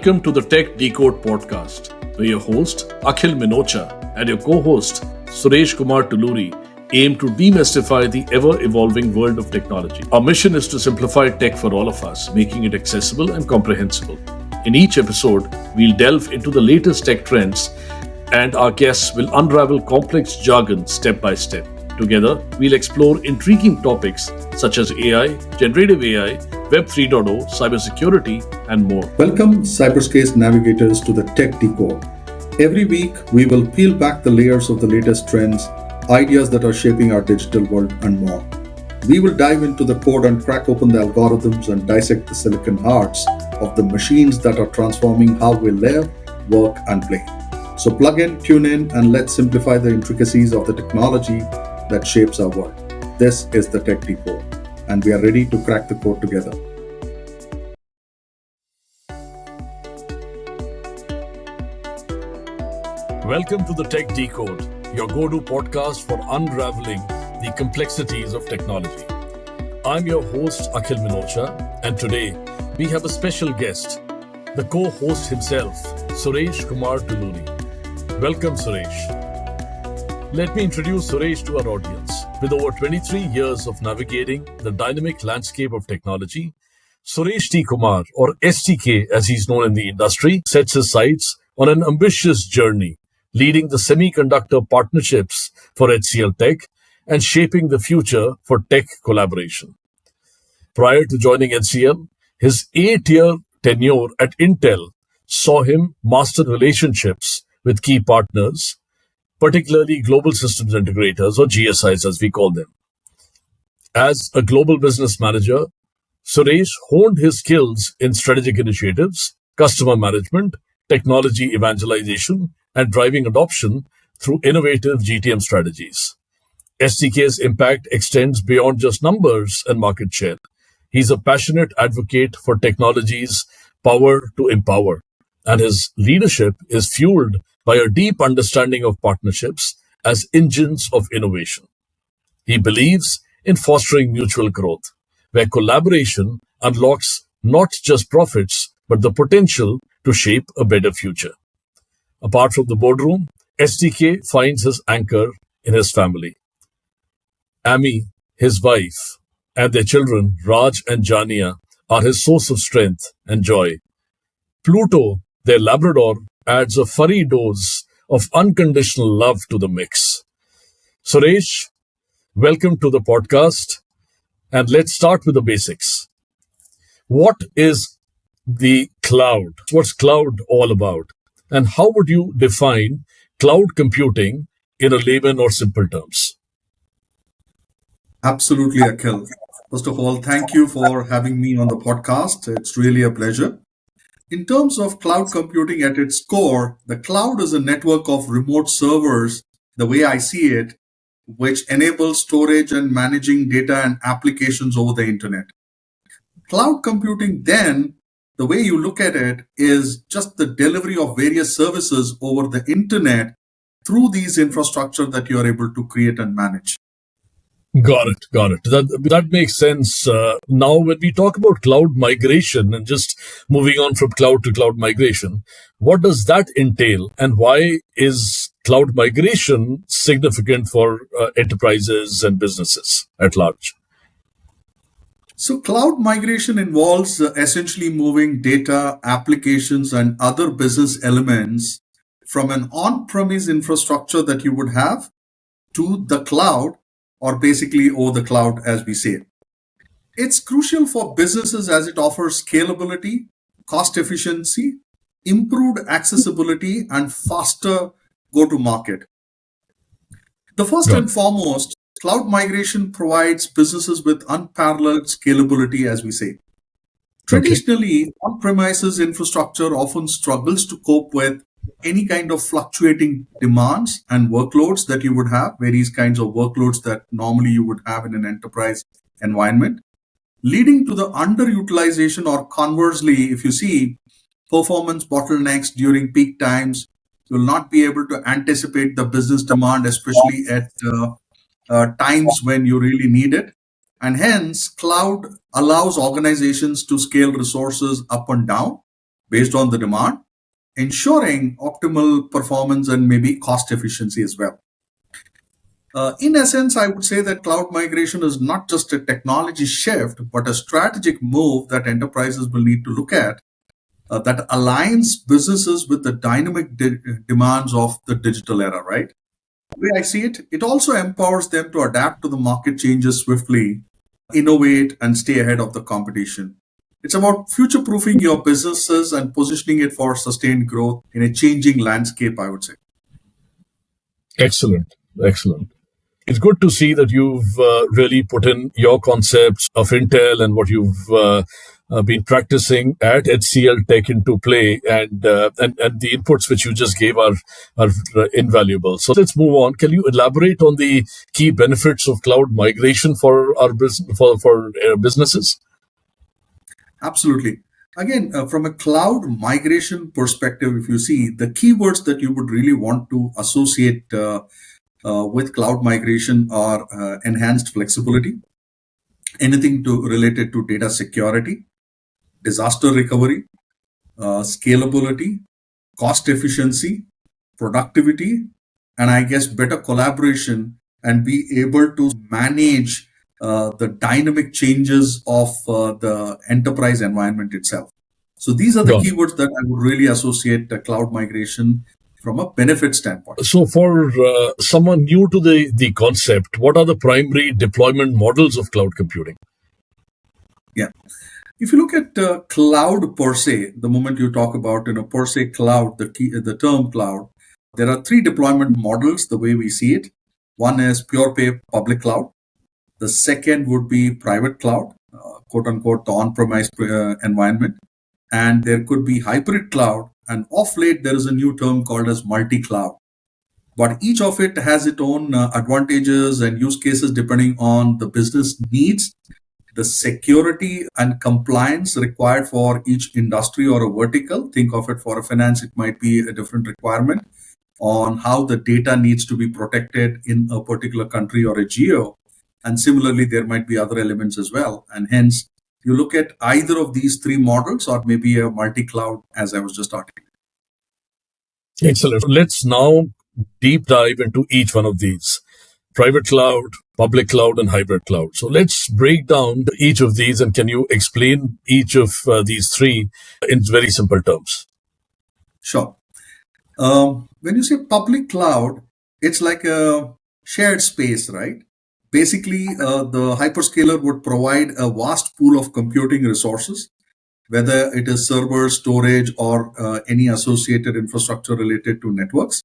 Welcome to the Tech Decode podcast. We're your host, Akhil Minocha, and your co-host, Suresh Kumar Tulluri, aim to demystify the ever-evolving world of technology. Our mission is to simplify tech for all of us, making it accessible and comprehensible. In each episode, we'll delve into the latest tech trends, and our guests will unravel complex jargon step by step. Together, we'll explore intriguing topics such as AI, generative AI, Web 3.0, cybersecurity, and more. Welcome, cyberspace navigators, to the Tech Decode. Every week, we will peel back the layers of the latest trends, ideas that are shaping our digital world, and more. We will dive into the code and crack open the algorithms and dissect the silicon hearts of the machines that are transforming how we live, work, and play. So plug in, tune in, and let's simplify the intricacies of the technology that shapes our world. This is the Tech Decode, and we are ready to crack the code together. Welcome to the Tech Decode, your go-to podcast for unraveling the complexities of technology. I'm your host, Akhil Minocha, and today we have a special guest, the co-host himself, Suresh Kumar Tulluri. Welcome, Suresh. Let me introduce Suresh to our audience. With over 23 years of navigating the dynamic landscape of technology, Suresh T. Kumar, or STK as he's known in the industry, sets his sights on an ambitious journey, leading the semiconductor partnerships for HCL Tech and shaping the future for tech collaboration. Prior to joining HCL, his 8-year tenure at Intel saw him master relationships with key partners, particularly global systems integrators, or GSIs as we call them. As a global business manager, Suresh honed his skills in strategic initiatives, customer management, technology evangelization, and driving adoption through innovative GTM strategies. STK's impact extends beyond just numbers and market share. He's a passionate advocate for technology's power to empower, and his leadership is fueled by a deep understanding of partnerships as engines of innovation. He believes in fostering mutual growth, where collaboration unlocks not just profits, but the potential to shape a better future. Apart from the boardroom, STK finds his anchor in his family. Amy, his wife, and their children, Raj and Jania, are his source of strength and joy. Pluto, their Labrador, adds a furry dose of unconditional love to the mix. Suresh, welcome to the podcast. And let's start with the basics. What is the cloud? What's cloud all about? And how would you define cloud computing in a layman or simple terms? Absolutely, Akhil. First of all, thank you for having me on the podcast. It's really a pleasure. In terms of cloud computing at its core, the cloud is a network of remote servers, the way I see it, which enables storage and managing data and applications over the internet. Cloud computing, then, the way you look at it, is just the delivery of various services over the internet through these infrastructure that you are able to create and manage. Got it. That makes sense. Now, when we talk about cloud migration and just moving on from cloud to cloud migration, what does that entail, and why is cloud migration significant for enterprises and businesses at large? So cloud migration involves essentially moving data, applications, and other business elements from an on-premise infrastructure that you would have to the cloud, or basically over the cloud, as we say. It's crucial for businesses as it offers scalability, cost efficiency, improved accessibility, and faster go-to-market. The first and foremost, cloud migration provides businesses with unparalleled scalability, as we say. Traditionally, on-premises infrastructure often struggles to cope with any kind of fluctuating demands and workloads that you would have, various kinds of workloads that normally you would have in an enterprise environment, leading to the underutilization, or conversely, if you see performance bottlenecks during peak times, you will not be able to anticipate the business demand, especially at times when you really need it. And hence, cloud allows organizations to scale resources up and down based on the demand, ensuring optimal performance and maybe cost efficiency as well. In essence, I would say that cloud migration is not just a technology shift, but a strategic move that enterprises will need to look at that aligns businesses with the dynamic demands of the digital era, right? The way I see it, it also empowers them to adapt to the market changes swiftly, innovate, and stay ahead of the competition. It's about future proofing your businesses and positioning it for sustained growth in a changing landscape, I would say. Excellent. Excellent. It's good to see that you've really put in your concepts of Intel and what you've been practicing at HCL Tech into play, and the inputs which you just gave are invaluable. So let's move on. Can you elaborate on the key benefits of cloud migration for our business for businesses? Absolutely. Again, from a cloud migration perspective, if you see the keywords that you would really want to associate with cloud migration are enhanced flexibility, anything to related to data security, disaster recovery, scalability, cost efficiency, productivity, and I guess better collaboration and be able to manage the dynamic changes of the enterprise environment itself. So these are the Got it. keywords that I would really associate cloud migration from a benefit standpoint. So, for someone new to the concept, what are the primary deployment models of cloud computing? Yeah. If you look at cloud per se, the moment you talk about per se cloud, the term cloud, there are three deployment models the way we see it. One is pure pay public cloud. The second would be private cloud, quote unquote, the on-premise environment. And there could be hybrid cloud. And off late, there is a new term called as multi-cloud. But each of it has its own advantages and use cases depending on the business needs, the security and compliance required for each industry or a vertical. Think of it for a finance, it might be a different requirement on how the data needs to be protected in a particular country or a geo. And similarly, there might be other elements as well. And hence, you look at either of these three models or maybe a multi-cloud, as I was just articulating. Excellent. Let's now deep dive into each one of these: private cloud, public cloud, and hybrid cloud. So let's break down each of these, and can you explain each of these three in very simple terms? Sure. When you say public cloud, it's like a shared space, right? Basically, the hyperscaler would provide a vast pool of computing resources, whether it is server, storage, or any associated infrastructure related to networks,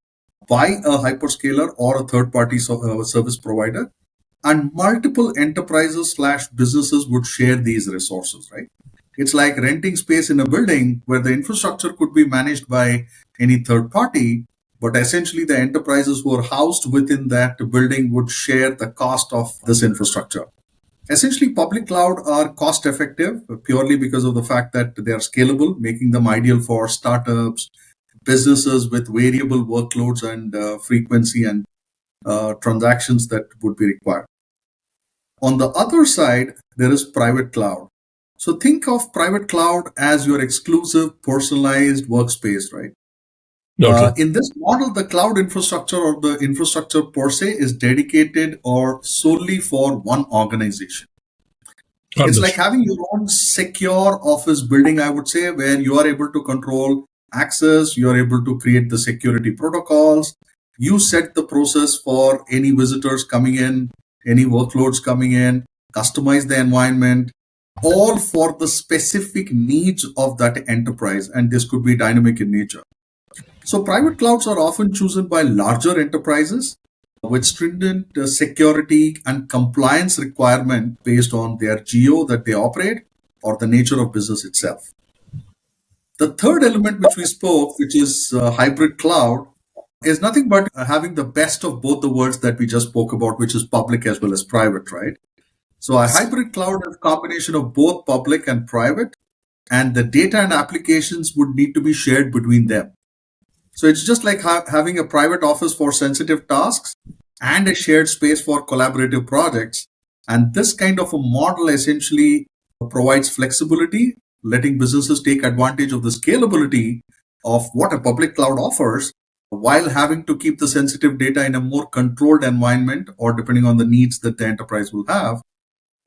by a hyperscaler or a third-party service provider. And multiple enterprises slash businesses would share these resources, right? It's like renting space in a building where the infrastructure could be managed by any third party, but essentially the enterprises who are housed within that building would share the cost of this infrastructure. Essentially, public cloud are cost effective purely because of the fact that they are scalable, making them ideal for startups, businesses with variable workloads and frequency and transactions that would be required. On the other side, there is private cloud. So think of private cloud as your exclusive personalized workspace, right? Okay. In this model, the cloud infrastructure or the infrastructure per se is dedicated or solely for one organization. It's like Understood. having your own secure office building, I would say, where you are able to control access, you are able to create the security protocols, you set the process for any visitors coming in, any workloads coming in, customize the environment, all for the specific needs of that enterprise. And this could be dynamic in nature. So private clouds are often chosen by larger enterprises with stringent security and compliance requirement based on their geo that they operate or the nature of business itself. The third element which we spoke, which is hybrid cloud, is nothing but having the best of both the worlds that we just spoke about, which is public as well as private, right? So a hybrid cloud is a combination of both public and private, and the data and applications would need to be shared between them. So it's just like having a private office for sensitive tasks and a shared space for collaborative projects. And this kind of a model essentially provides flexibility letting businesses take advantage of the scalability of what a public cloud offers while having to keep the sensitive data in a more controlled environment or depending on the needs that the enterprise will have,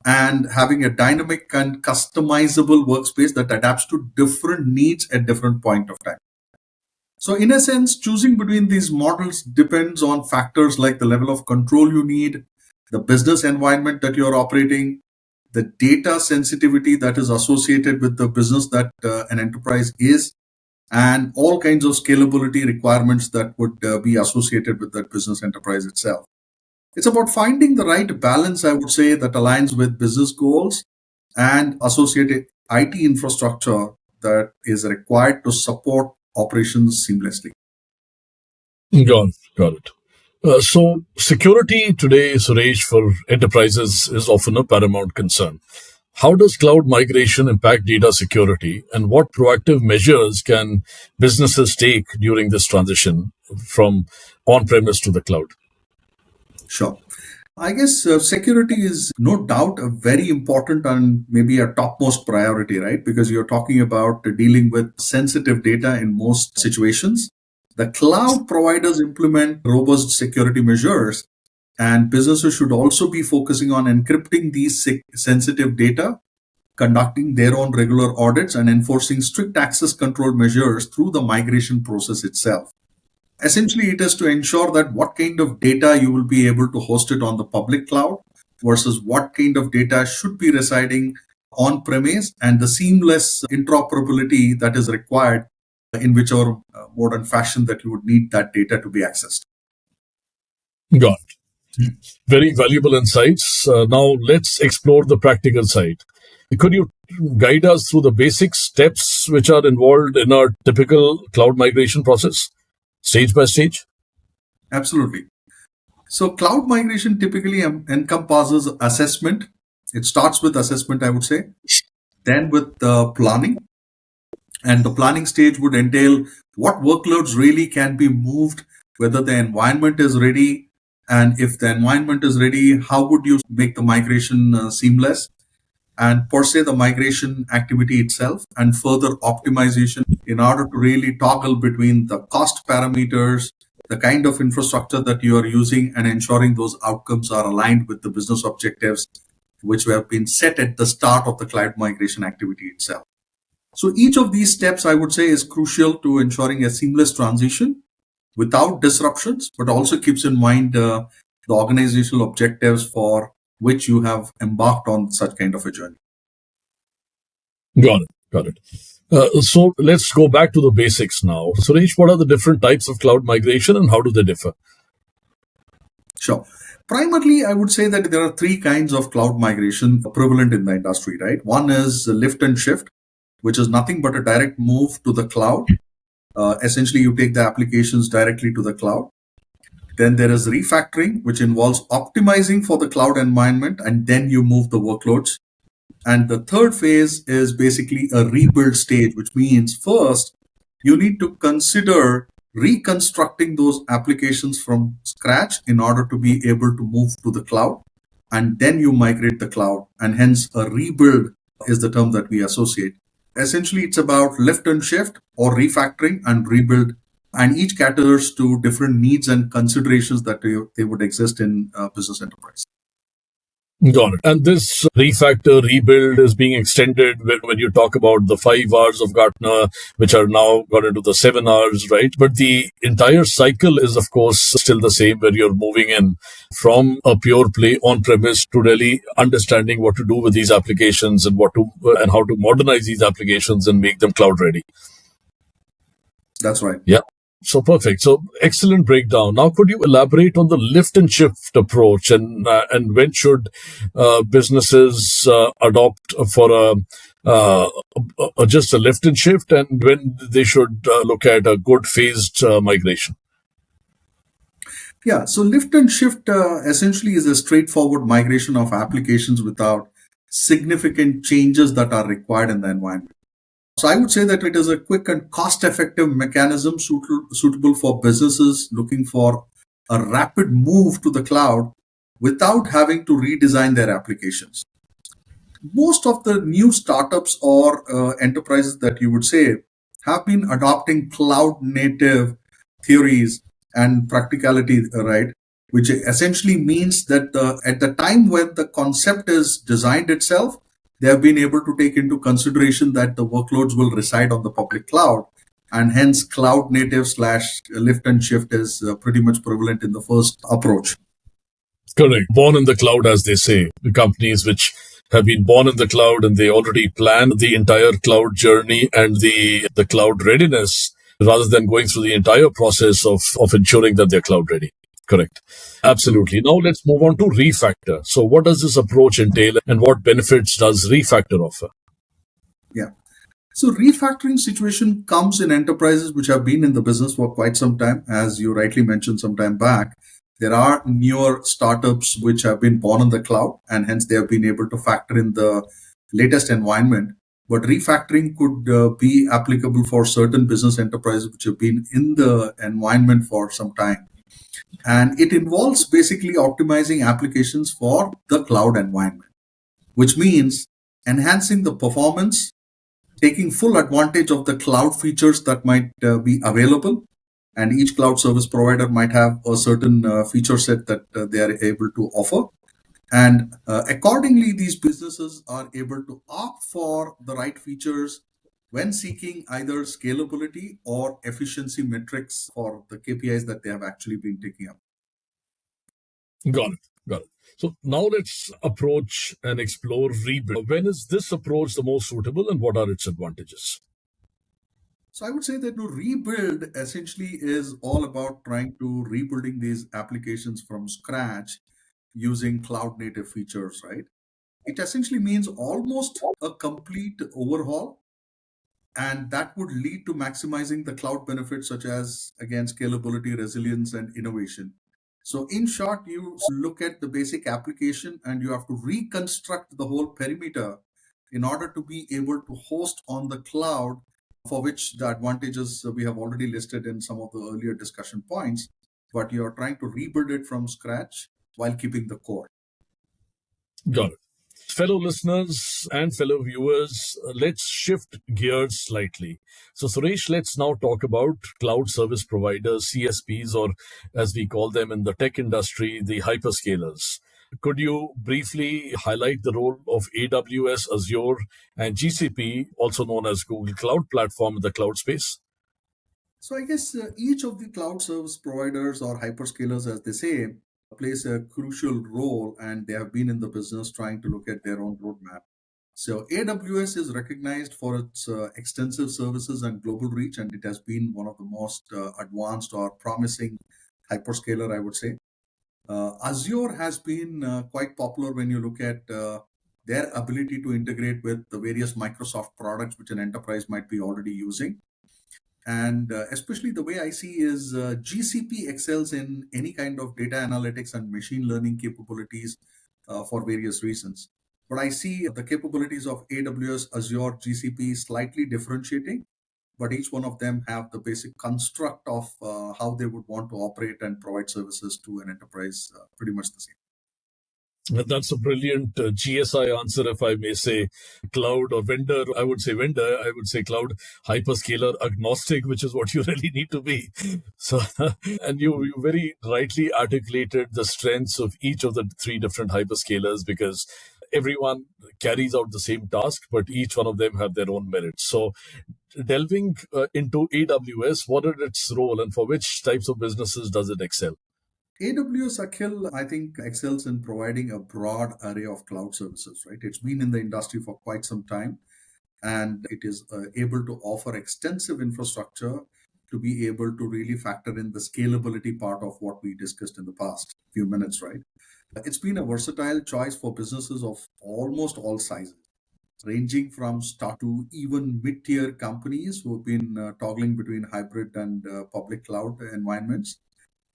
and having a dynamic and customizable workspace that adapts to different needs at different point of time. So in a sense, choosing between these models depends on factors like the level of control you need, the business environment that you're operating, the data sensitivity that is associated with the business that an enterprise is, and all kinds of scalability requirements that would be associated with that business enterprise itself. It's about finding the right balance, I would say, that aligns with business goals and associated IT infrastructure that is required to support operations seamlessly. Got it. So, security today, Suresh, for enterprises is often a paramount concern. How does cloud migration impact data security, and what proactive measures can businesses take during this transition from on premise to the cloud? Sure. I guess security is no doubt a very important and maybe a topmost priority, right? Because you're talking about dealing with sensitive data in most situations. The cloud providers implement robust security measures, and businesses should also be focusing on encrypting these sensitive data, conducting their own regular audits, and enforcing strict access control measures through the migration process itself. Essentially, it is to ensure that what kind of data you will be able to host it on the public cloud versus what kind of data should be residing on premise, and the seamless interoperability that is required in whichever modern fashion that you would need that data to be accessed. Got it. Very valuable insights. Now, let's explore the practical side. Could you guide us through the basic steps which are involved in our typical cloud migration process, stage by stage? Absolutely. So, cloud migration typically encompasses assessment. It starts with assessment, I would say, then with planning. And the planning stage would entail what workloads really can be moved, whether the environment is ready, and if the environment is ready, how would you make the migration seamless? And per se, the migration activity itself, and further optimization in order to really toggle between the cost parameters, the kind of infrastructure that you are using, and ensuring those outcomes are aligned with the business objectives which have been set at the start of the cloud migration activity itself. So each of these steps, I would say, is crucial to ensuring a seamless transition without disruptions, but also keeps in mind the organizational objectives for which you have embarked on such kind of a journey. Got it. Got it. So let's go back to the basics now. Suresh, what are the different types of cloud migration and how do they differ? Sure. Primarily, I would say that there are three kinds of cloud migration prevalent in the industry, right? One is lift and shift, which is nothing but a direct move to the cloud. Essentially, you take the applications directly to the cloud. Then there is refactoring, which involves optimizing for the cloud environment, and then you move the workloads. And the third phase is basically a rebuild stage, which means first you need to consider reconstructing those applications from scratch in order to be able to move to the cloud. And then you migrate the cloud. And hence, a rebuild is the term that we associate. Essentially, it's about lift and shift or refactoring and rebuild. And each caters to different needs and considerations that they would exist in business enterprise. Got it. And this refactor, rebuild is being extended when you talk about the 5 hours of Gartner, which are now gone into the 7 hours, right? But the entire cycle is, of course, still the same where you're moving in from a pure play on premise to really understanding what to do with these applications and and how to modernize these applications and make them cloud ready. That's right. Yeah. So perfect. So excellent breakdown. Now, could you elaborate on the lift and shift approach, and when should businesses adopt for just a lift and shift, and when they should look at a good phased migration? Yeah, so lift and shift essentially is a straightforward migration of applications without significant changes that are required in the environment. So I would say that it is a quick and cost-effective mechanism suitable for businesses looking for a rapid move to the cloud without having to redesign their applications. most of the new startups or enterprises that you would say have been adopting cloud native theories and practicality, right? Which essentially means that at the time when the concept is designed itself, they have been able to take into consideration that the workloads will reside on the public cloud. And hence, cloud native slash lift and shift is pretty much prevalent in the first approach. Correct. Born in the cloud, as they say. The companies which have been born in the cloud and they already plan the entire cloud journey and the cloud readiness rather than going through the entire process of ensuring that they're cloud ready. Correct. True. Absolutely. Now let's move on to refactor. So what does this approach entail and what benefits does refactor offer? Yeah. So refactoring situation comes in enterprises which have been in the business for quite some time, as you rightly mentioned some time back. There are newer startups which have been born in the cloud, and hence they have been able to factor in the latest environment. But refactoring could be applicable for certain business enterprises which have been in the environment for some time. And it involves basically optimizing applications for the cloud environment, which means enhancing the performance, taking full advantage of the cloud features that might be available. And each cloud service provider might have a certain feature set that they are able to offer. And accordingly, these businesses are able to opt for the right features when seeking either scalability or efficiency metrics for the KPIs that they have actually been taking up. Got it. Got it. So now let's approach and explore rebuild. When is this approach the most suitable and what are its advantages? So I would say that to rebuild essentially is all about trying to rebuilding these applications from scratch using cloud native features, right? It essentially means almost a complete overhaul, and that would lead to maximizing the cloud benefits such as again scalability, resilience, and innovation. So in short, you look at the basic application and you have to reconstruct the whole perimeter in order to be able to host on the cloud, for which the advantages we have already listed in some of the earlier discussion points, but you're trying to rebuild it from scratch while keeping the core. Got it. Fellow listeners and fellow viewers, let's shift gears slightly. So, Suresh, let's now talk about cloud service providers, CSPs, or as we call them in the tech industry, the hyperscalers. Could you briefly highlight the role of AWS, Azure, and GCP, also known as Google Cloud Platform in the cloud space? So I guess each of the cloud service providers or hyperscalers, as they say, plays a crucial role, and they have been in the business trying to look at their own roadmap. So AWS is recognized for its extensive services and global reach, and it has been one of the most advanced or promising hyperscaler, I would say. Azure has been quite popular when you look at their ability to integrate with the various Microsoft products which an enterprise might be already using. And especially the way I see is GCP excels in any kind of data analytics and machine learning capabilities for various reasons. But I see the capabilities of AWS, Azure, GCP slightly differentiating, but each one of them have the basic construct of how they would want to operate and provide services to an enterprise pretty much the same. That's a brilliant GSI answer, if I may say. Cloud or vendor, I would say vendor, I would say cloud hyperscaler agnostic, which is what you really need to be. So, and you very rightly articulated the strengths of each of the three different hyperscalers because everyone carries out the same task, but each one of them have their own merits. So, delving into AWS, what is its role and for which types of businesses does it excel? AWS Akhil, I think, excels in providing a broad array of cloud services, right? It's been in the industry for quite some time, and it is able to offer extensive infrastructure to be able to really factor in the scalability part of what we discussed in the past few minutes, right? It's been a versatile choice for businesses of almost all sizes, ranging from start to even mid-tier companies who have been toggling between hybrid and public cloud environments,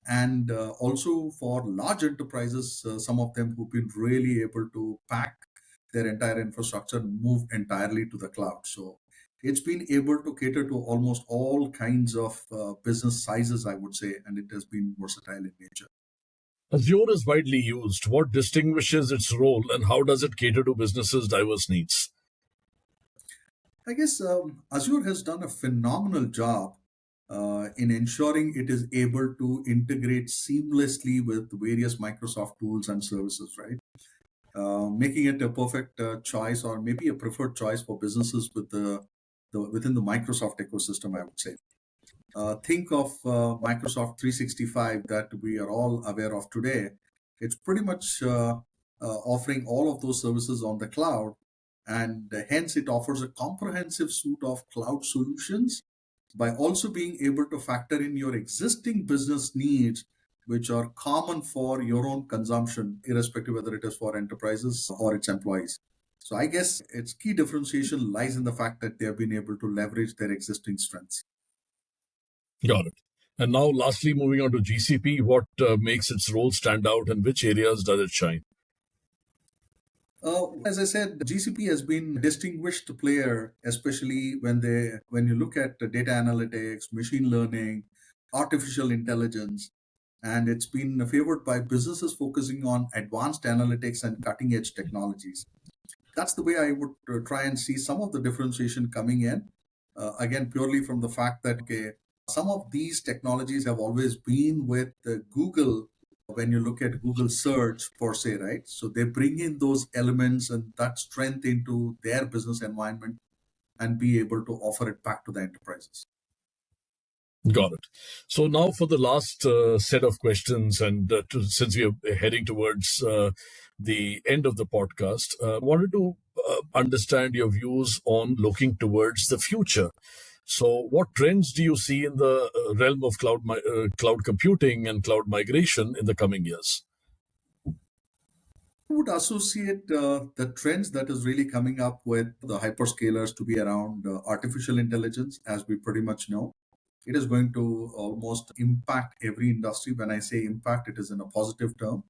and also for large enterprises, some of them who've been really able to pack their entire infrastructure and move entirely to the cloud. So it's been able to cater to almost all kinds of business sizes, I would say, and it has been versatile in nature. Azure is widely used. What distinguishes its role and how does it cater to businesses' diverse needs? I guess Azure has done a phenomenal job in ensuring it is able to integrate seamlessly with various Microsoft tools and services, right? Making it a perfect choice or maybe a preferred choice for businesses with the within the Microsoft ecosystem, I would say. Think of Microsoft 365 that we are all aware of today. It's pretty much offering all of those services on the cloud, and hence it offers a comprehensive suite of cloud solutions by also being able to factor in your existing business needs, which are common for your own consumption, irrespective whether it is for enterprises or its employees. So I guess its key differentiation lies in the fact that they have been able to leverage their existing strengths. Got it. And now, lastly, moving on to GCP, what makes its role stand out and which areas does it shine? As I said, GCP has been a distinguished player, especially when you look at the data analytics, machine learning, artificial intelligence, and it's been favored by businesses focusing on advanced analytics and cutting edge technologies. That's the way I would try and see some of the differentiation coming in. Again, purely from the fact that okay, some of these technologies have always been with Google when you look at Google search per se, right? So they bring in those elements and that strength into their business environment and be able to offer it back to the enterprises. Got it. So now for the last set of questions, and since we are heading towards the end of the podcast, wanted to understand your views on looking towards the future. So, what trends do you see in the realm of cloud computing and cloud migration in the coming years? I would associate the trends that is really coming up with the hyperscalers to be around artificial intelligence, as we pretty much know. It is going to almost impact every industry. When I say impact, it is in a positive term.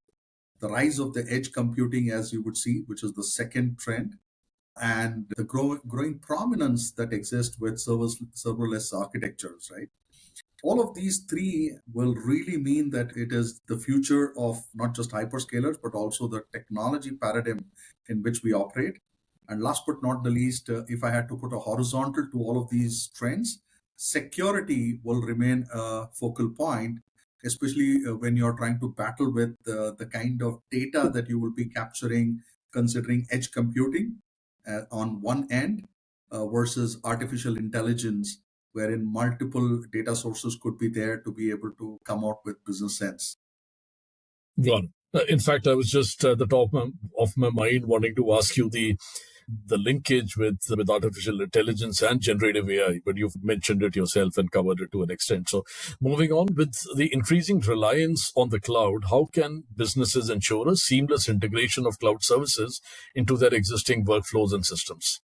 The rise of the edge computing, as you would see, which is the second trend, and the growing prominence that exists with serverless architectures, right? All of these three will really mean that it is the future of not just hyperscalers, but also the technology paradigm in which we operate. And last but not the least, if I had to put a horizontal to all of these trends, security will remain a focal point, especially when you're trying to battle with the kind of data that you will be capturing, considering edge computing on one end versus artificial intelligence, wherein multiple data sources could be there to be able to come out with business sense. Got it. In fact, I was just at the top of my mind wanting to ask you the linkage with artificial intelligence and generative AI, but you've mentioned it yourself and covered it to an extent. So, moving on with the increasing reliance on the cloud, how can businesses ensure a seamless integration of cloud services into their existing workflows and systems?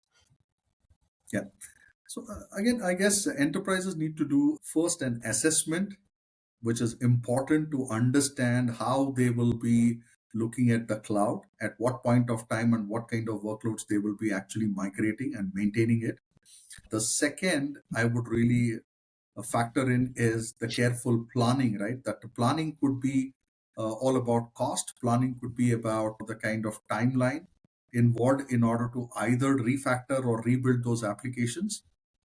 Yeah. So again, I guess enterprises need to do first an assessment, which is important to understand how they will be looking at the cloud, at what point of time and what kind of workloads they will be actually migrating and maintaining it. The second I would really factor in is the careful planning, right? That the planning could be all about cost, planning could be about the kind of timeline involved in order to either refactor or rebuild those applications.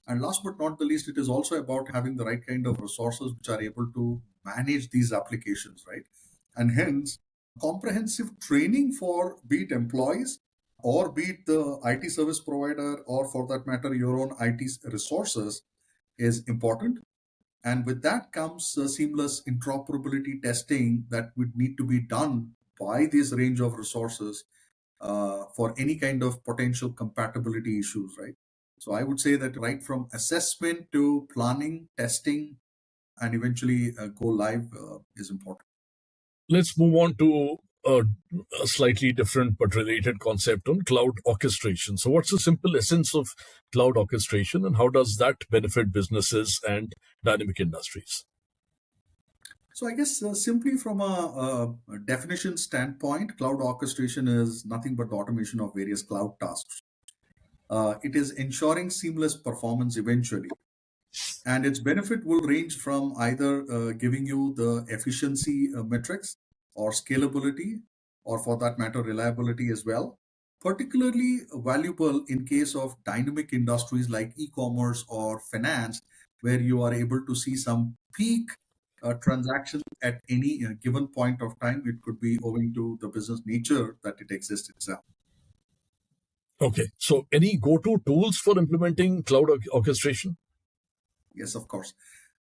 And last but not the least, it is also about having the right kind of resources which are able to manage these applications, right? And hence, comprehensive training for be it employees or be it the IT service provider or for that matter, your own IT resources is important. And with that comes seamless interoperability testing that would need to be done by this range of resources for any kind of potential compatibility issues, right? So I would say that right from assessment to planning, testing, and eventually go live is important. Let's move on to a slightly different but related concept on cloud orchestration. So, what's the simple essence of cloud orchestration and how does that benefit businesses and dynamic industries? So I guess simply from a definition standpoint, cloud orchestration is nothing but the automation of various cloud tasks. It is ensuring seamless performance eventually. And its benefit will range from either giving you the efficiency metrics or scalability, or for that matter, reliability as well. Particularly valuable in case of dynamic industries like e-commerce or finance, where you are able to see some peak transactions at any given point of time. It could be owing to the business nature that it exists itself. Okay. So, any go-to tools for implementing cloud orchestration? Yes, of course.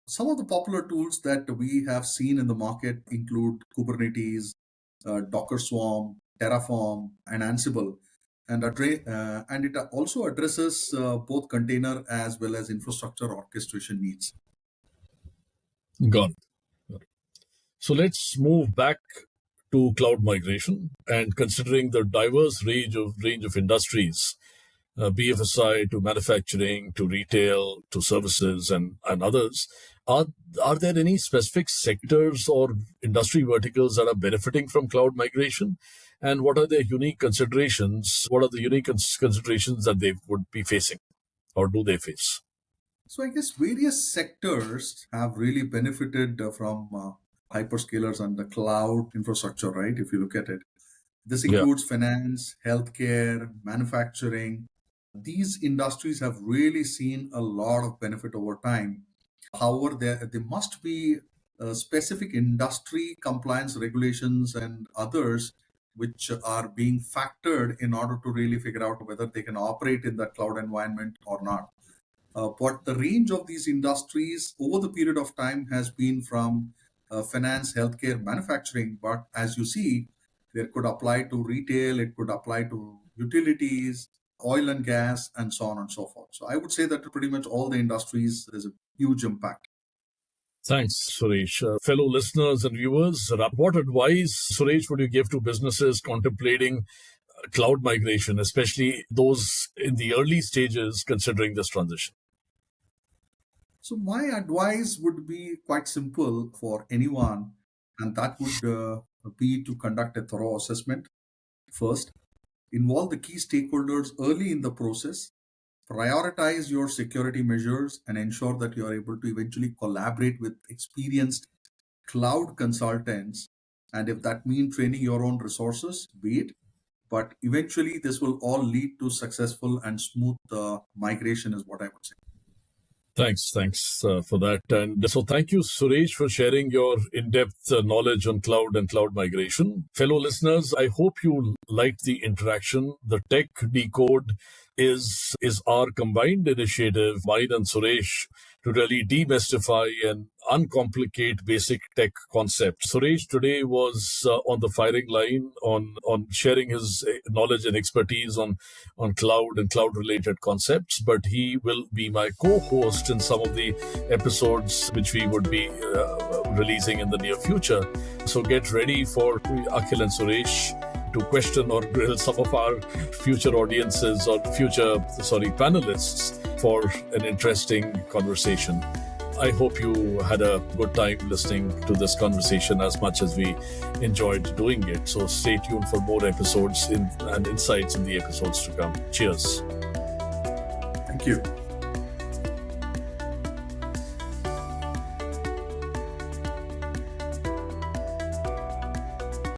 Some of the popular tools that we have seen in the market include Kubernetes, Docker Swarm, Terraform, and Ansible. And it also addresses both container as well as infrastructure orchestration needs. Got it. Got it. So, let's move back to cloud migration and considering the diverse range of industries, BFSI to manufacturing to retail to services and others. Are are there any specific sectors or industry verticals that are benefiting from cloud migration? And what are their unique considerations? What are the unique considerations that they would be facing or do they face? So I guess various sectors have really benefited from hyperscalers and the cloud infrastructure, right? If you look at it, this Yeah. includes finance, healthcare, manufacturing. These industries have really seen a lot of benefit over time. However, there must be specific industry compliance regulations and others which are being factored in order to really figure out whether they can operate in that cloud environment or not. But the range of these industries over the period of time has been from finance, healthcare, manufacturing. But as you see, there could apply to retail, it could apply to utilities, oil and gas, and so on and so forth. So I would say that pretty much all the industries, there's a huge impact. Thanks, Suresh. Fellow listeners and viewers, what advice, Suresh, would you give to businesses contemplating cloud migration, especially those in the early stages considering this transition? So my advice would be quite simple for anyone, and that would be to conduct a thorough assessment first, involve the key stakeholders early in the process, prioritize your security measures, and ensure that you are able to eventually collaborate with experienced cloud consultants. And if that means training your own resources, be it. But eventually, this will all lead to successful and smooth migration, is what I would say. Thanks for that. And so, thank you, Suresh, for sharing your in depth knowledge on cloud and cloud migration. Fellow listeners, I hope you liked the interaction. The Tech Decode is our combined initiative, mine and Suresh, to really demystify and uncomplicate basic tech concepts. Suresh today was on the firing line on sharing his knowledge and expertise on cloud and cloud related concepts, but he will be my co-host in some of the episodes which we would be releasing in the near future. So get ready for Akhil and Suresh to question or grill some of our future audiences or panelists for an interesting conversation. I hope you had a good time listening to this conversation as much as we enjoyed doing it. So stay tuned for more episodes and insights in the episodes to come. Cheers. Thank you.